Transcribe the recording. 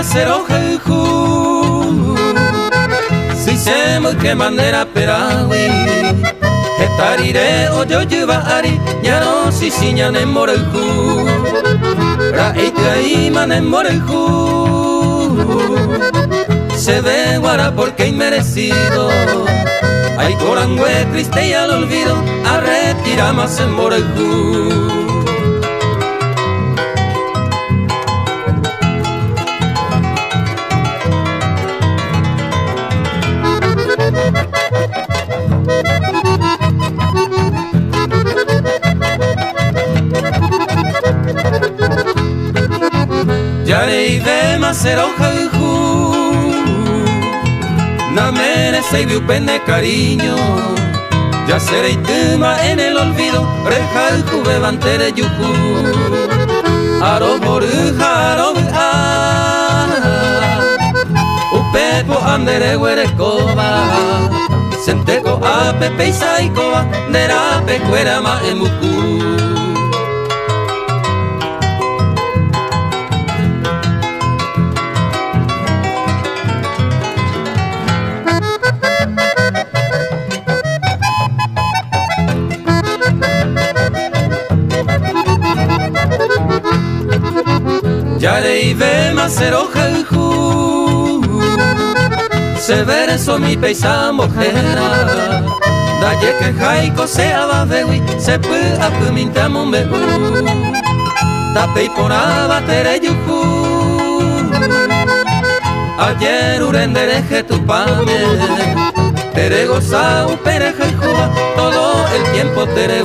macero jeju si se me que manera perawi etarire o yo lleva ari ya no si siña ne moreju ra ite mane moreju se ve guara porque inmerecido ay corangue triste y al olvido a retirar más en moreju. Ya le de macero jeju na merece y pende cariño ya seré tema en el olvido reja el juve bantere yuju aro boruja aro upepo andere huerecoba senteco a pepe y saicoba nera pecuera ma emuku. Ya le ve macero jeju se verso mi peisa mojera daye que jaico sea babewi se pu apuminta mumbeu tapei por abatere yuju ayer urendereje tu pame tere goza upere jeju todo el tiempo tere